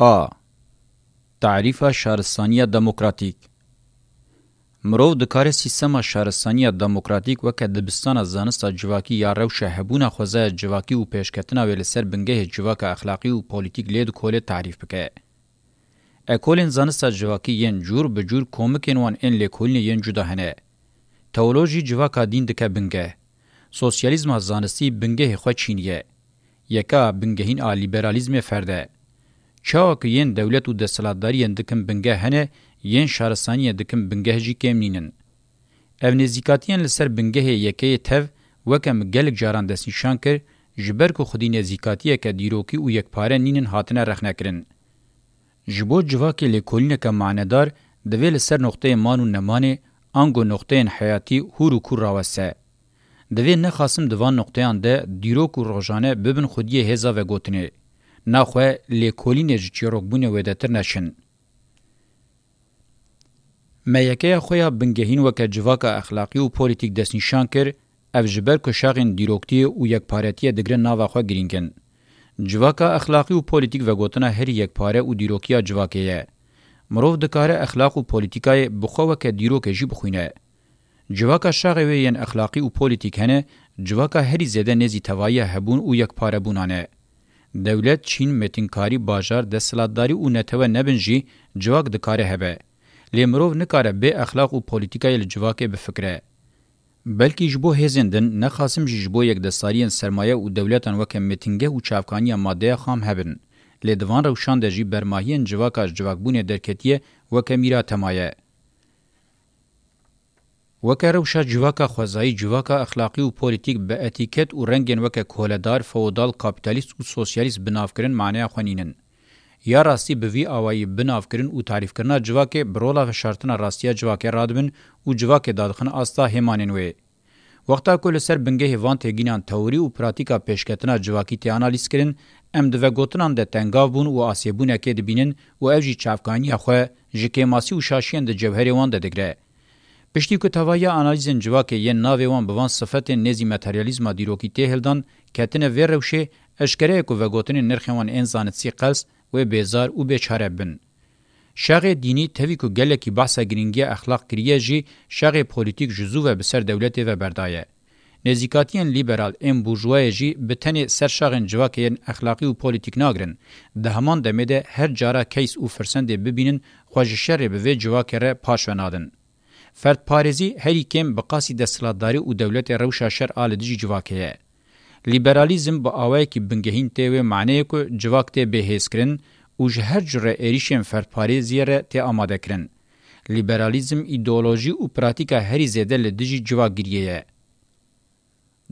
A. تعریف شهرستانی دموکراتیک مرو دکاره سیستم شهرستانی دموکراتیک وکه دبستان زانست جواکی یا روش هبون خوزه جواکی و پیشکتنا ویل سر بنگه جواک اخلاقی و پولیتیک لید کوله تعریف بکه. اکولین زانست جواکی ین جور بجور کومکین وان این لیکولین ین جدا هنه. تئولوژی جواکا دین دکه بنگه. سوسیالیزم زانستی بنگه خو چینیه. یکا بنگهین آ لیبرالیزم فرده. چاک ین دولت و دستلاتداری ین دکم بنگه هنه ین شهرستانی دکم بنگه جی کمنینن. او نزیکاتیان لسر بنگه یکی تف وکم گلک جاران دستنشان کر جبر کو خودی نزیکاتیه که دیروکی و یک پاره نینن هاتنه رخنه کرن. جبو جواکی لیکولینه که معنیدار دوی لسر نقطه مانو نمانه انگو نقطه حیاتی هورو کور راوسته. دوی نخاسم دوان نقطه انده دیروک و روژانه ببن خودی هزا و گوتنه. ناخواه لیکولینه جچیروک بونه ویدتر نشن. میکه خویا بنگهین وکه جواک اخلاقی و پولیتیک دستنشان کر اف جبر کشاقین دیروکتی و یک پارتی دگرن ناوا خو گرینگن. جواک اخلاقی و پولیتیک و گوتنا هر یک پاره و دیروکیا جواکیه. مروف دکاره اخلاق و پولیتیکای بخو وکه دیروک جی بخوینه. جواک شاقوی ین اخلاقی و پولیتیک هنه جواک هری زیده نزی توایی هبون و یک پاره بونانه. دولت چین متینکاری باجار دستلاتداری و نتوه نبنجی جواک دکاره هبه. لیمروف نکاره به اخلاق و پولیتیکای لجواکه بفکره. بلکی جبو هزندن نخاسم جبو یک دستاریان سرمایه و دولتان وکه متینگه و چافکانی ماده خام هبن. لیدوان روشان دجی برماهین جواکاش جواکبون درکتیه وکه میرا تمایه. وکه روشا جواکا خوزایی جواکا اخلاقی و پولیتیک به اتیکت و رنگین وکه کولدار فودال کابیتالیست و سوسیالیست بنافکرن معنی خوانینن. یا راستی به وی آوایی بناف کرن و تعریف کرنا جواکه برولا و شرطنا راستیا جواکه رادبن و جواکه دادخن آستا همانین وی. وقتا کل سر بنگه وان تگینان تئوری و پراتیکا پیشکتنا جواکی تی آنالیز کرن ام دو گوتنان ده تنگاو بون و آسیبون اکی دبینن و اوجی چافکانی اخواه جکیماسی و شاشین ده جوهری وان ده دگره. پشتی که توایا آنالیزن جواکه ین ناوی وان بوان صفت نزی متریالیزم دیروکی تی هلدان کتنه ویر روشه اشکره که وگوتن نرخوان انزانت سی قلس و بیزار و بیچاره بن. شاق دینی توی که گلکی بحثا گرینگی اخلاق کریه جی شاق پولیتیک جزو و بسر دولت و بردایه. نزیکاتین لیبرال ام بورژوای جی بتنی سر شاقن جواکین اخلاقی و پولیتیک ناگرن. ده همان دمده هر جارا کیس و فرسند ببینن خواج شر به وی جواکره پاش ونادن. فرد پارزی هری کم بقاسی دستلاتداری و دولت روشا شر آل دیجی جواکیه. لیبرالیزم با آوایی که بنگهین تیوه معنی که جواک تی بهیز کرن و جهر جره ایریشن فرپاریزی را تی آماده کرن. لیبرالیزم ایدئولوژی و پراتیکا هری زیده لدیجی جواک گریه.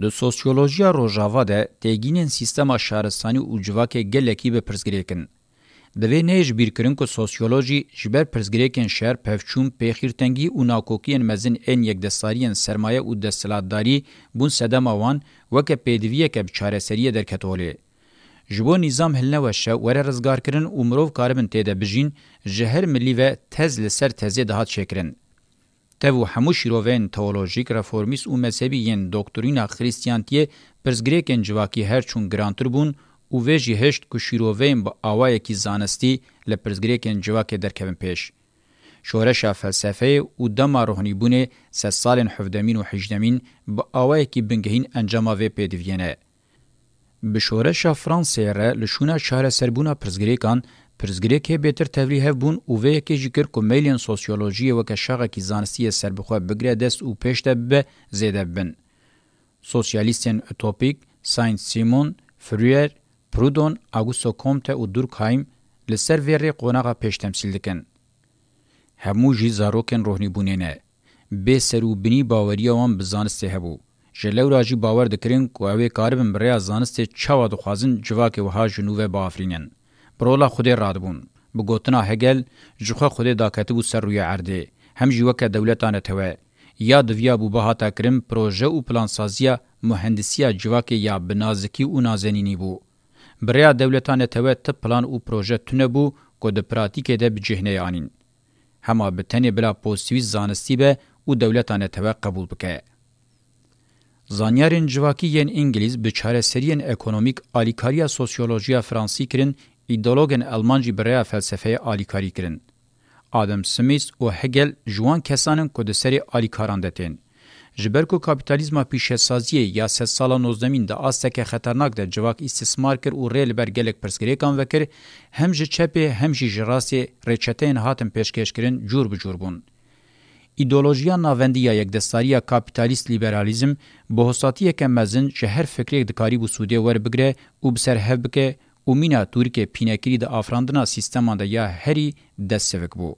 دو سوسیولوژیا روژاوا ده تیگینن سیستما شهرستانی و جواک گلکی به پرزگریکن. دوی نیج بیرکرن که سوسیولوژی جبر پرزگریکن شهر پفچون پیخیرتنگی و ناکوکین مزن این یک دستاریان سرمایه و دستلاتداری بون سدم آوان وکه پیدویه که بچاره سریه در کتوله. جبو نظام هلنه وشه وره رزگار کرن و مروف کاربن تیده بجین جهر ملی و تز لسر تزه دهات شکرن. تاو همو شیروین تئولوژیک رفورمیست و مذهبی ین دکترینا خریستیانتیه پرزگریکن جواکی هر چون گرانتر بون و ویجی هشت که شیروین با آوای کی زانستی لپرزگریکن جواکی درکبن پیش. شورش فلسفه و دما روحانی بونه 3 سال 17 و 18 با آوای کی بنگهین انجام و پیدوینه. به شورش فرانسه را لشونه شهر سربونا پرزگریکان پرزگریک بهتر توریه بون و وی کی ذکر کو میلین سوسیولوژی و کشاغه کی زانستی سربخو بگره دست و پیشته به زیده بن. سوسیالیستین اوتوپیک ساینت سیمون فرویر پرودون آگوستو کومته و دورکهایم لسر ویری قوناغا پیش تمثیل دکن. همو جی زاروکن روحنی بونینه. به سرو بنی باوری وان بزانسته هبو. جلو راجی باور دکرین که اوی کاربن برای زانسته چاوا دخوازن جواک وها جنوب بافرینن. برولا خودی رادبون. بگوتنا هگل جخوا خودی داکتبو سر روی عرده. هم جیوک دولتانه توه. یا دویا بو بهاتا کرم پروژه و پلانسازیا مهندسیا جواک یا بنازکی و نازنینی بو. برای دولتانه توه تب پلان و پروژه تونه بو که ده پراتیکه ده بجهنه آنین. هما بتنی بلا پوستویز زانستی به و دولتانه توه قبول بکه. زانیارین جواکی ین انگلیز بچاره سرین اکونومیک آلیکاریا سوسیولوژیا فرانسی کرن ایدئولوژن آلمانجی برای فلسفه آلیکاری کرن. آدم سمیت و هگل جوان کسانن که دسری آلیکاران دتین. جبرکو کاپیتالیزم پیشسازی یا 3 سال 19 ده آستک خطرناک ده جواک استثمار کر و ریل بر گلک پرسگریکان وکر هم جه چپه هم جه جراسی ریچتین هاتم پیشکش کرن جور بجور بون. ایدئولوژیا ناوندی یا یک دستاری کاپیتالیست لیبرالیزم بحثاتی که مزن جه هر فکری دکاری بو سوده ور بگره و بسر هف بکه و مینا تورک پینکری ده آفراندنا سیستمان ده یا هری دست سوک بو.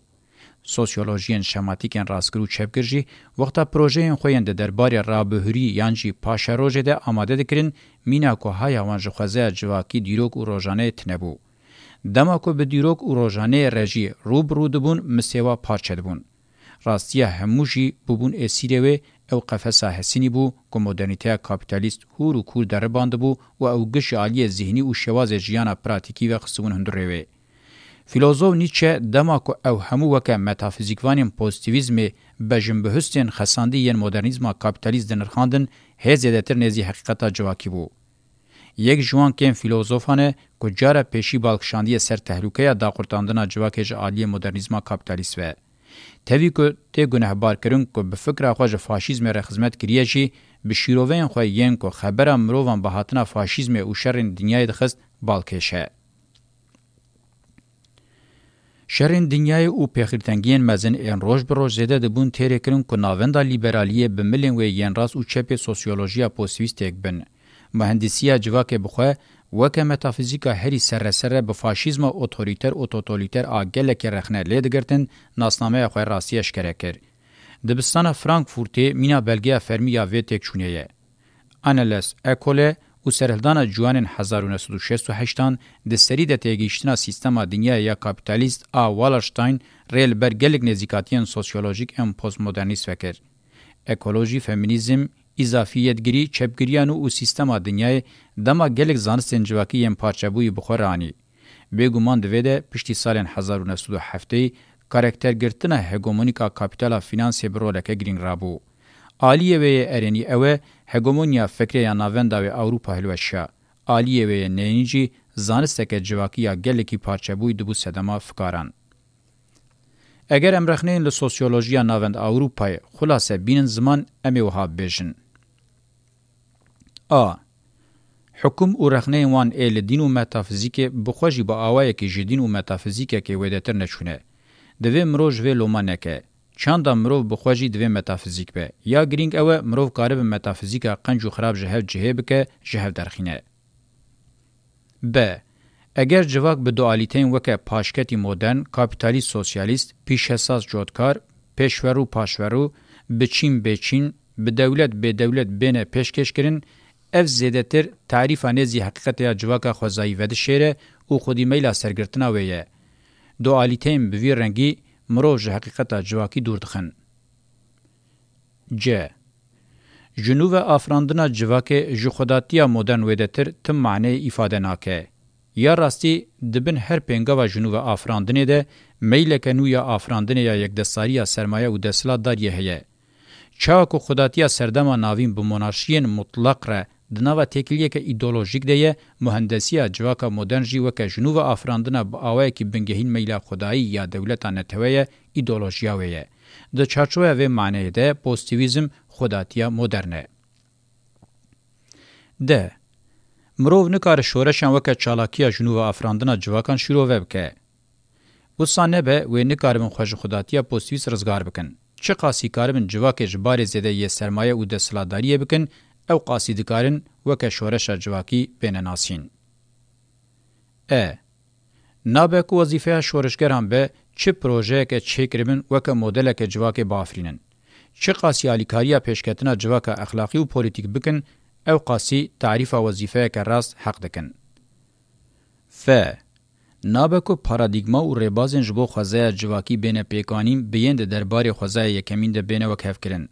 سوسیولوژیان شماتیکن راستگرو چپگرجی وقتا پروژهین خوین ده درباره رابهوری یانجی پاشروژه ده آماده دکرین مینا که های وانج خوزه جواکی دیروک و روژانه تنبو. دما که به دیروک و روژانه رژی روبرو دبون مسیوا پارچه دبون. راستیه هموشی ببون اسیره و او قفصه حسینی بو که مدرنیته کابیتالیست هور و کور در باند بو و او گش عالی ذهنی و شواز جیانا پراتیکی و خصوصون هندروه. فیلوزوف نیچه دما که او همو وکه متافیزیکوانیم پوزیتیویزم بجن بهستین خساندی ین مدرنیزم کابیتالیست دنرخاندن هزیدتر نزی حقیقتا جواکی بو. یک جوان کم فیلوزوفانه که جاره پیشی بالکشاندی سر تحلوکه دا قرطاندنا جواکج عالی مدرنیزم کابیتالیست و تاوی که تی گناه بار کرن که به فکر خواج فاشیزم را خدمت کریه جی به شیروین خواه ین که خبر مروان به هاتنا فاشیزم او شرین دنیای دخست بالکشه. شرین دنیای او پیخیرتنگین مزن این روش بر روش زیده دبون تیره کرن که ناوندا لیبرالیه به ملین و ین راست او چپ سوسیولوژیا پوسیویست یک بن. مهندسیه جواک بخواه وکه متافیزیکا هری سر به فاشیزم اوتوریتر و توتالیتر آگله که رخنه لیدگرتن ناسنامه خواه راستی اشکره کر. دبستان فرانکفورتی مینا بلگه فرمیا وی تک چونیه. انالس اکوله و سرهلدان جوانن 1968 د سری د تیگیشتنا سیستما دنیا یا کاپیتالیست والرشتاین ریل بر گلگ نزیکاتین سوسیولوژیک ام پوست مدرنیست فکر. اکولوژی، فمینیزم، اضافیتگری، چپگریان و سیستما دنیای دما گلگ زانستین جواکی ام پارچبوی بخورانی. بگومان دویده پشتی سالن 1907 کارکتر گرتنا هگومونیکا کاپیتالا فینانسی برولکه گرینگ رابو. آلیه وی ارینی اوه هگومونیا فکری یا ناوندا و اوروپا هلوشا. آلیه وی نینجی زانستک جواکیا گلکی پارچبوی دبو سدما فکاران. اگر امرخنین لسوسیولوژیا ناوند اوروپای خلاصه بینن زمان امی وها بیجن. حکم او رخنین وان ایل دین و متافیزیک بخواجی با آوائه که جدین و متافیزیک که ویدتر نچونه. دوی مروج وی لومانکه. چاندا مرو بخواجی دوی متافیزیک به. یا گرینگ اوه مرو کاره به متافیزیک قنج و خراب جهو جهه بکه جهو درخینه. اگر جواک به دوالیتین وکه پاشکتی مدرن، کاپیتالیست سوسیالیست، پیش حساس جودکار، پیشورو پاشورو، بچین بچین، به دولت بین پیشکش کرن، اف زیده تر تعریف نزی حقیقت یا جواک خوزایی ود شیره او خودی میلا سرگرتنا ویه. دوالیتین بوی رنگی مروج حقیقت جواکی دور دخن. جنوب افراندنا جواک جخوداتیا مدرن ویده تر تم معنی افاده ناکه. یا راستی دبن هر پنگا و جنوب آفراندنه ده میلکه نو یا آفراندنه یا یک دستاری سرمایه و دستلات داریه هیه. چاوکو خوداتی سردما ناوین بمونارشین مطلق را دناو تکلیه که ایدولوژیک ده مهندسی جواکا مدرن جی وکه جنوب آفراندنه با آوه که بنگهین میلا خدایی یا دولتا نتوه ایدولوژیاوه. ده چارچوه و معنی ده پوزیتیویزم خوداتی مدرنه. ده مرو نکار شورشان وکه چالاکیا جنوب افراندنا جواکان شروع وبکه. وسانه به و نکار من خوش خداتیا پوستیس رزگار بکن. چه قاسی کارمن جواک جبار زده ی سرمایه او د سلاداری بکن او قاسی دکارن وکه شورش جواکی بین ناسین. نابه کو وظیفه شورشگران به چه پروژه که چه کربن وکه مدل که جواک بافرینن. چه قاسی الیکاریا پیشکتنا جواک اخلاقی و پولیتیک بکن او قاسی تعریف وظیفه که راست حق دکن. نابکو پارادیگما و ریبازن جبو خوزای جواکی بین پیکانیم بیند دربار خوزای یکمین ده بین وکهف کرن.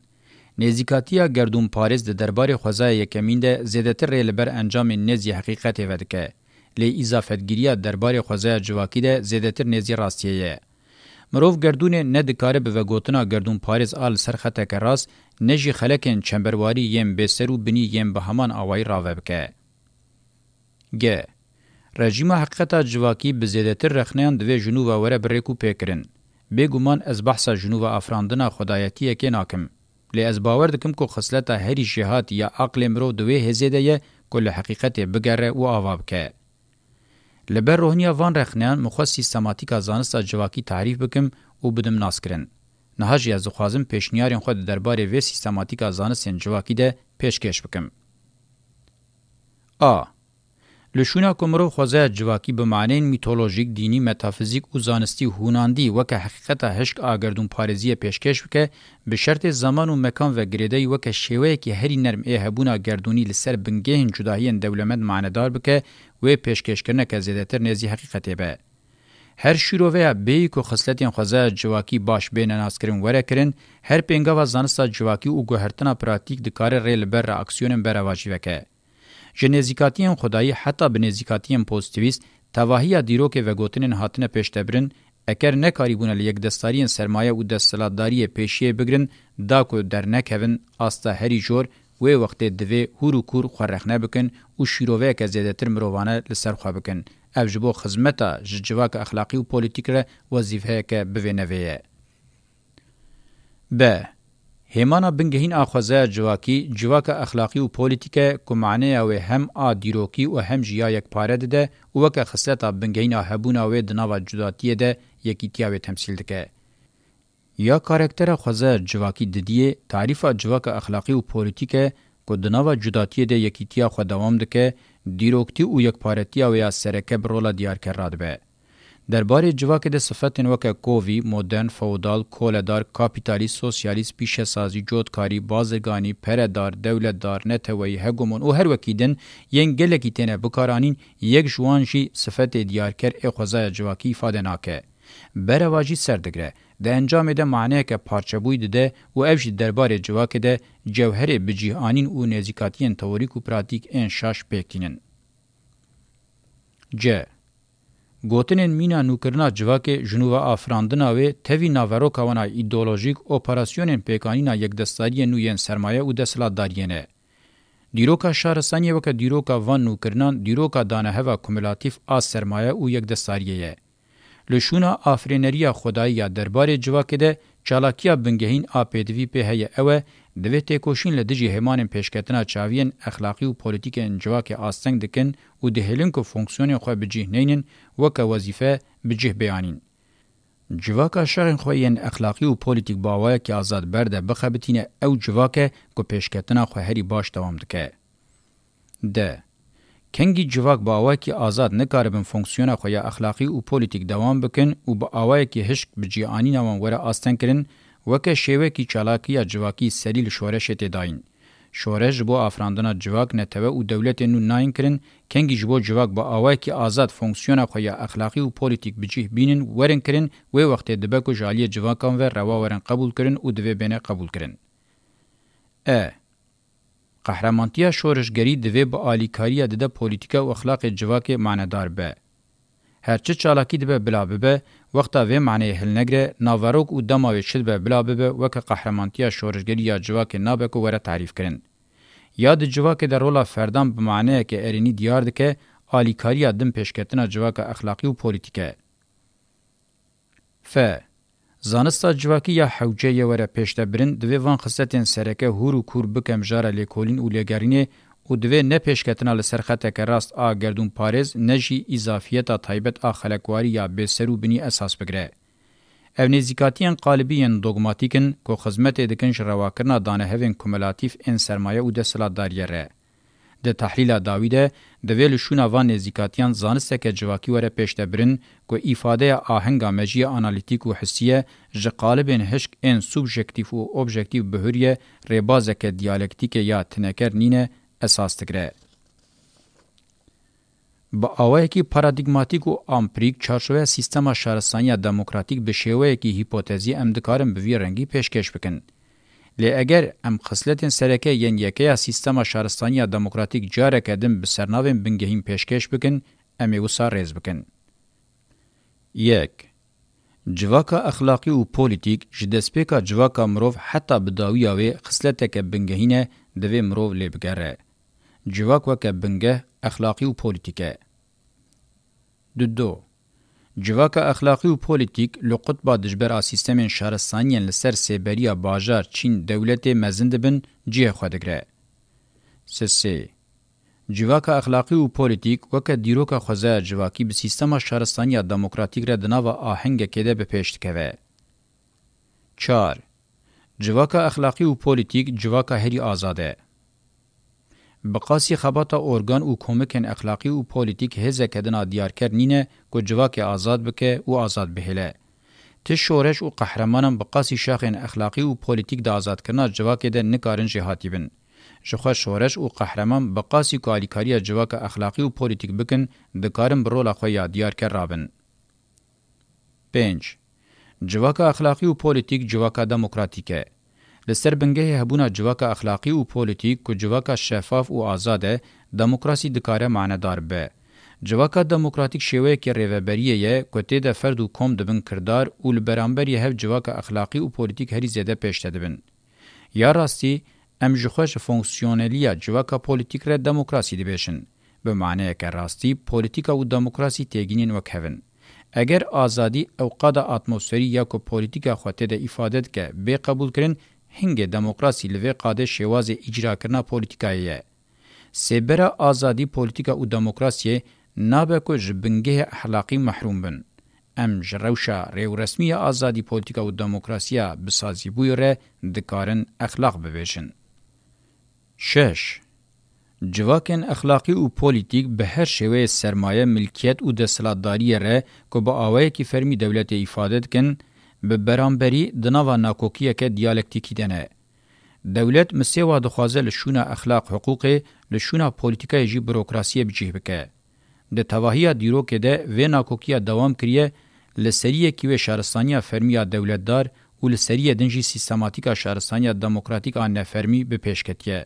نزیکاتیا گردون پارز ده دربار خوزای یکمین ده زیدتر ریلبر انجام نزی حقیقت ودکه. لی اضافتگیریا دربار خوزای جواکی ده زیدتر نزی راستیه. مروف گردون ندکاره به وگوتنا گردون پارز آل سرخطه که راست نجی خلکن چنبرواری یم بسرو بنی یم به همان آوائی راوه بکه. رژیم حقیقتا جواکی بزیدتر رخنیان دوی جنوبا وره بریکو پیکرن. بگومان از بحثا جنوبا افراندنا خدایتیه که ناکم. لی از باور دکم که خصلتا هری جهات یا عقل مرو دوی هزیده یه کل حقیقت بگره و آواب که. لبر روحنیا وان رخنیان مخواست سیستماتیک زانستا جواکی تعریف بکم و بدم ناس کرن. نهاجی از خوازم پیشنیارین خود درباره وی سیستماتیک زانستین جواکی ده پیشکش بکم. آ. لشونا کمرو خوزه جواکی به معنی میتولوژیک دینی متافیزیک و زانستی هوناندی وکه حقیقت هشک آگردون پارزی پیشکش بکه به شرط زمان و مکان و گریده وکه شیوه که هری نرم هبونا گردونی لسر بنگهن جداهی دولمت معنیدار بکه و پیشکش کرنه که زیادتر نزی حقیقته به. هر شیروه بیی که خصلتین خوزه جواکی باش بین ناس کرن وره کرن هر پینگا و زانستا جواکی و گوهرتنا پراتیک دکار ریل بر را اکسیونن بر واجی وکه. جنزیکاتین خدایی حتی بنزیکاتین پوزیتیویست تواهی دیروک و گوتنین هاتنه پیشتبرن اکر نکاری بونه لیک دستارین سرمایه و دستلاتداری پیشیه بگرن دا که در نکهون آستا هری جور و وقت دوی هورو کور خورخنه بکن و شیروه که زیده تر مروانه لسر خواه بکن. او جبو خزمتا جواک اخلاقی و پولیتیک را وظیفه که بوینویه. ب. هیمانا بنگهین آخوازه جواک اخلاقی و پولیتیک که معنی او هم دیروکی و هم جیا یک پاره ده و وکه خصلتا بنگهین هبونا و دناوا جداتیه ده یکیتیاوی تمثیل دکه. یا کارکتر خوازه جواکی ددیه تعریف جواک اخلاقی و پولیتیک که دناوا جداتیه ده یکیتیا خو دوام دکه دیروکتی و یک پارتی او یا سرکه برولا دیار کرد به. درباره جواک ده صفتن وکه کووی، مدرن، فودال، کولدار، کاپیتالیست، سوسیالیست، پیش سازی، جودکاری، بازرگانی، پردار، دولتدار، نتوی، هگمون و هر وکیدن ین گلکی تینه بکارانین یک جوانجی صفت دیارکر اخوزای جواکی ifade ناکه. برواجی سردگره. ده انجام ده معنی که پارچه بوید ده و افش درباره جواک ده جوهر بجیهانین و نزیکاتین توریک و پراتیک انشاش پیکتینن. ج. گوتنین مینا نوکرنا جواک جنوب آفراندنا و توی ناوروکا وانا ایدئولوژیک اپراسیونین پیکانینا یک دستاری نوین سرمایه و دستلاتداریینه. دیروکا شهرستانی وکا دیروکا وان نوکرنان دیروکا دانه هوا کمولاتیف آس سرمایه و یک دستاریه. لشونا آفرینریا خدایی یا درباره جواک ده چالاکیا بنگهین آپیدوی په هی اوه دوی تکوشین لدجی همان پیشکتنا چاوین اخلاقی و پولیتیک جواک آستنگ دکن و دهلن که فونکسیون خو بجیه نینن وکا وظیفه بجیه بیانین. جواک شغن خوین اخلاقی و پولیتیک باوای که آزاد برده بخبتینه او جواک که پیشکتنا خو هری باش دوام دکه. ده کنگی جواک با آوائی که آزاد نکاربن فونکسیون خوی اخلاقی و پولیتیک دوام بکن و با آوائی که هشک بجیانی نوان وره آستن کرن وکه شیوه کی چالاکی جواکی سلیل شورش تداین. شورش با افراندنا جواک نتوه و دولت نو ناین کرن کنگی جبو جواک با آوائی که آزاد فونکسیون خوی اخلاقی و پولیتیک بجیه بینن ورن کرن و وقت دبکو جالی جواکان و روا ورن قبول کرن و دوه بینه قبول کرن. قهرمانتیا شورشگری دوی با آلیکاری ده پولیتیکا و اخلاق جواک معنیدار به. هرچه چالاکی ده بلا به وقتا وی معنی هل نگره ناوروک و دماوی شد به بلا به وکه قهرمانتیا شورشگری یا جواک نابکو وره تعریف کرن. یا ده جواک در رولا فردان به معنی که ارینی دیار ده که آلیکاری دم پیشکتنا جواک اخلاقی و پولیتیکه. زانستا جواکی یا حوجه یا وره پیشته برن دوی وان خصتین سرکه هورو کور بکم جاره لیکولین و لیگرینه و دوی نه پیشکتنا لسرخطه که راست گردون پارز نجی اضافیتا تایبت خلقواری یا بسرو بنی اساس بگره. او نزیکاتین قالبین دوگماتیکن که خزمت دکنش رواکرنا دانه هفین کمولاتیف این سرمایه و دستلات داریه ره. ده تحلیل داویده دوی لشونا وان نزیکاتیان زانسته که جواکی وره پیشته برن که ایفاده آهنگا مجی آنالیتیک و حسیه جقالبین هشک این سوبژکتیف و اوبژکتیف بهوریه ریبازه که دیالکتیک یا تنکر نینه اساس تگره. با آوه کی پارادیگماتیک و آمپریک چارچوه سیستما شهرستانی دموکراتیک به شیوه کی هیپوتزی امدکارم بوی رنگی پیشکش بکن. لی اگر ام خصلتین سرکه ین یکه سیستما شهرستانی دموکراتیک جاره کدم بسرناوین بنگهیم پیشکش بکن امی وسا ریز بکن. 1. جواکا اخلاقی و پولیتیک جدسپیکا جواکا مروف حتی بداوی آوی خصلتک بنگهینه دوی مروف لی بگره. جواک وکا بنگه اخلاقی و پولیتیکه. دو جواکا اخلاقی و پولیتیک لقطبا دجبر سیستمین شهرستانیان لسر سیبریا باجار چین دولت مزند بن جیه خودگره. سه جواکا اخلاقی و پولیتیک وکا دیروکا خوزه جواکی به سیستم شهرستانی دموکراتیک را دناو آهنگ کده به پیشت که. 4. جواکا اخلاقی و پولیتیک جواکا هری آزاده. بقاسی خباتا ارگان و کومکن اخلاقی و پولیتیک هزه کدنا دیار کرنینه که جواک آزاد بکه و آزاد بهله. تشورش و قهرمانم بقاسی شاخین اخلاقی و پولیتیک دا آزاد کرنا جواک ده نکارن جهاتی بن. جخوا شورش و قهرمان بقاسی کالیکاری جواک اخلاقی و پولیتیک بکن دکارن برول خویا دیار کر رابن. 5. جواک اخلاقی و پولیتیک جواک دموکراتیکه. لسر بنگه هبونا جواک اخلاقی و پولیتیک که جواک شفاف و آزاده دموکراسی دکاره معنی دار به. جواک دموکراتیک شوه که ریوبریه یه که تیده فرد و کم دبن کردار و لبرانبری هف جواک اخلاقی و پولیتیک هری زیده پیشته دبن. یا راستی ام جخوش فونکسیونلیه جواک پولیتیک را دموکراسی دبیشن. به معنی که راستی پولیتیک و دموکراسی تیگینین وکهون. اگر آزادی او قادا اتمسفری یا که پولیتیک خواته ده افادت که بی قبول کرن هنگ دموکراسی لوی قاده شواز اجرا کرنا پولیتیکاییه. سیبرا آزادی پولیتیکا و دموکراسی نابه که جبنگه اخلاقی محروم بن. ام جروشا ریو رسمی آزادی پولیتیکا و دموکراسی بسازی بویره دکارن اخلاق ببیشن. 6. جواکن اخلاقی و پولیتیک به هر شوه سرمایه ملکیت و دستلاتداری ره که با آوه کی فرمی دولت افادت کن به برانبری دناوا ناکوکیه که دیالکتیکی دنه. دولت مسیوا دخوازه لشونا اخلاق حقوق لشونا پولیتیکای جی بروکراسی بجیه بکه. ده تواهی دیرو که ده و ناکوکیه دوام کریه لسریه کیوه شهرستانی فرمی دولت دار و لسریه دنجی سیستماتیکا شهرستانی دموکراتیک آن نفرمی به پیشکتیه.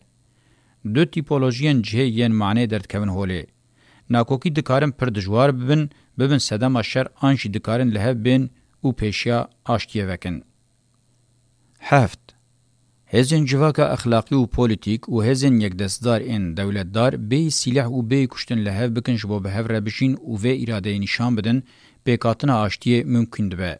دو تیپولوژیان جهه ین معنی درد کون هوله. ناکوکی دکارن پر دجوار ببن سدام شر آنشی دکارن لحب بین و پیشیا آشتیه وکن. 7. هزین جواکا اخلاقی و پولیتیک و هزین یک دستدار این دولتدار بی سلاح و بی کشتن لحب بکن جبو به هف ربشین و وی اراده نشان بدن پیکاتن آشتیه ممکن دبه.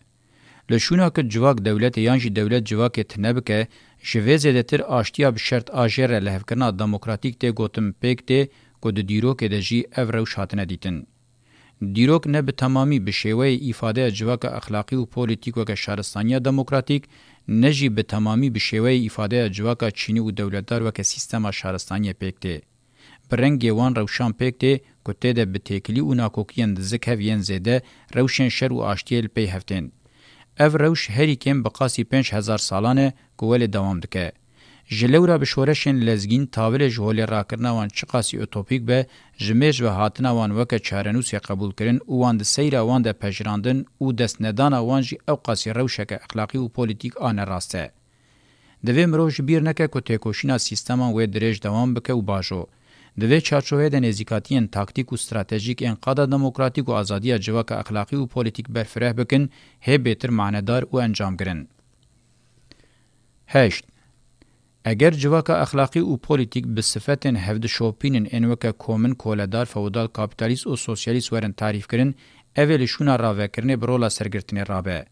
لشونا که جواک دولت یانجی دولت جواک تنبکه جوه زیده تر آشتیا بشرط آجر لحف کرنا دموکراتیک ته گوتم پیک ته که ده دیروک ده جی او روش هاتنه دیتن. دیروک نه به تمامی به شیوه ایفاده جواک اخلاقی و پولیتیک و که شهرستانی دموکراتیک نه جی به تمامی به شیوه ایفاده جواک چینی و دولتدار و که سیستم شهرستانی پیک ته. برنگ وان روشان پیک ته که ته ده به تکلی و ناکوکیان دزک هفین زیده روشن شر و آشتیل پی هفتین. او روش هری کم بقاسی 5000 سالانه گوال دوام دکه. جلورا بشورشن لزگین تاول جهول راکرنا وان چقاسی اوتوپیک به جمیج و هاتنا وان وکه چارنوسی قبول کرن او وان ده سیر وان ده پجراندن او دست ندان وان جی او قاسی روشک اخلاقی و پولیتیک آن راسته. دوی مروش بیر نکه که تکوشینا سیستمان و درج دوام بکه و باشو. دوی چارچوه ده نزیکاتین تاکتیک و استراتژیک انقادا دموکراتیک و آزادی جواک اخلاقی و پولیتیک برفره بکن هی بیتر معنیدار و انجام گرن. 8. اگر جواک اخلاقی و پولیتیک به صفتن هفد شوپینن انوکه کومن کولدار فودال کابیتالیست و سوسیالیست ورن تعریف کرن اولشونا راوه کرنه برولا سرگرتنه رابه.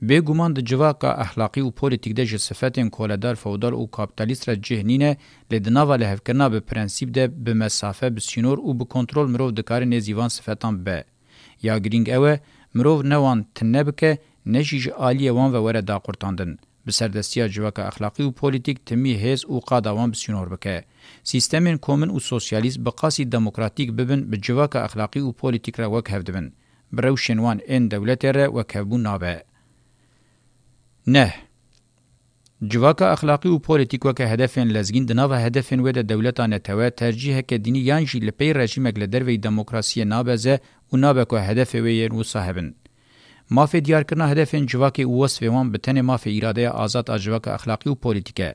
بگومان ده جواک اخلاقی و پولیتیک ده صفتن کولدار فودال و کابیتالیست را جهنینه لدناوا لحف کرنا به پرنسیب ده به مسافه بسینور و به کنترول مروف دکار نزیوان صفتان به. یا گرینگ اوه مروف نوان تنبکه نجیج آلیه وان و وره دا قرطاندن. بسردستی جواک اخلاقی و پولیتیک تمی هز و قادوان بسیونور بکه. سیستمین کومن و سوسیالیست بقاسی دموکراتیک ببن به جواک اخلاقی و پولیتیک را وک هفدبن. بروشنوان این دولت را وک هفبون نابه. نه. جواک اخلاقی و پولیتیک وک هدفین لزگین دناو هدفین وید دولتان توا ترجیح که دینی یانجی لپی رژیمک لدروی دموکراسی نابزه و نابه که هدف ویر و صاحبن. مافی دیار کرنا هدفین جواکی وصف وان بتن مافی اراده آزاد جواک اخلاقی و پولیتیکه.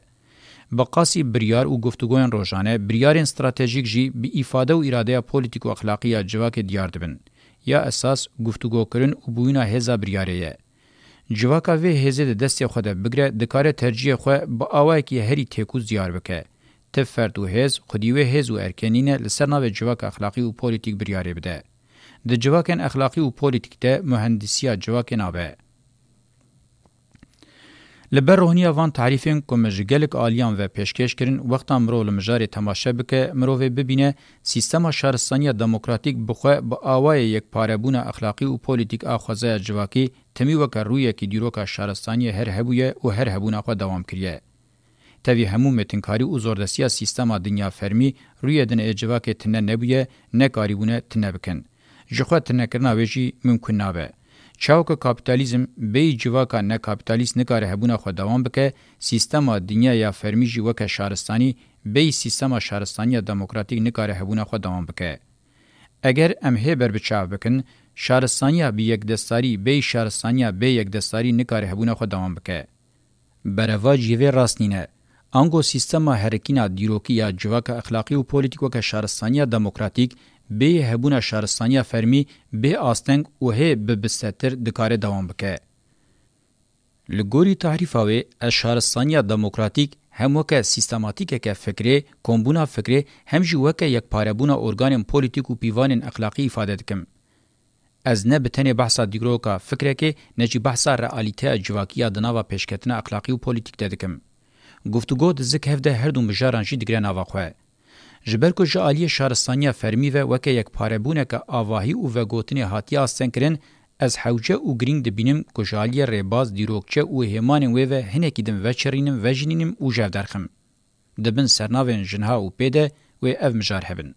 بقاسی بریار و گفتگوین روزانه بریارین استراتژیک جی بی ifade و اراده پولیتیک و اخلاقی جواک دیار دبن. یا اساس گفتگو کرن و بوینا هزا بریاریه. جواکا وی هزه دستی خود بگره دکاره ترجیح خود با آوائی که هری تکوز دیار بکه. تفرد و هز خودیوه هز و ارکنینه لسر ناو جواک اخلاقی و پولیتیک بریاری بده. د جواکن اخلاقی و پولیتیک ده مهندسیا جواکن آبه. لبر روحنیا وان تعریفین که مجگلک آلیان و پیشکش کرن وقتا مرو لمجار تماشا بکه مرو ببینه سیستم شهرستانی دموکراتیک بخواه با آوای یک پاربون اخلاقی و پولیتیک آخوازه جواکی تمی وکر روی که دیروکا شهرستانی هر هبویه و هر هبون آخوا دوام کریه. تاوی همو متنکاری و زوردسیا سیستم دنیا فرمی روی دن اجواک تنه نبویه نکاری بونه تنه بکن. جخواه تنه کرنا ویجی ممکن نابه. چاوک کاپیتالیزم بی جواکا نه کاپیتالیست نکاره هبونه خود دوام بکه سیستم دنیا یا فرمی جواک شهرستانی بی سیستم شهرستانی دموکراتیک نکاره هبونه خود دوام بکه. اگر امه بر بچاو بکن شهرستانی بی یک دستاری بی شهرستانی بی یک دستاری نکاره هبونه خود دوام بکه. بروا جیوه راست نینه. انگو سیستم هرکینا دیروکی یا جواک اخلاقی و پولیتیکو که شهرستانی دموکراتیک به هبونا شهرستانی فرمی به آستنگ و هی به بستر دکاره دوام بکه. لگوری تعریفاوی از شهرستانی دموکراتیک هم وکه سیستماتیک که فکره، کمبونا فکره هم جو وکه یک پاربونا ارگان پولیتیک و پیوان اخلاقی افاده دکم. از نه بتنی بحثا دیگرو که فکره که نجی بحثا رئالیته جواکی دناوا پیشکتن اخلاقی و پولیتیک دکم. گفتگو دزک هفته هر دو مجارانجی دیگر نواخواه. جبر کو جالی شهرستانی فرمی و وکه یک پاربونه که آواهی او و گوتنی هاتی آستن کرن از حوجه او گرینگ دبینم کو جالی ریباز دیروکچه او همان و هنکی دم و چرینم و جنینم او جاو درخم. دبن سرناوین جنها او پیده و اف مجار هبن.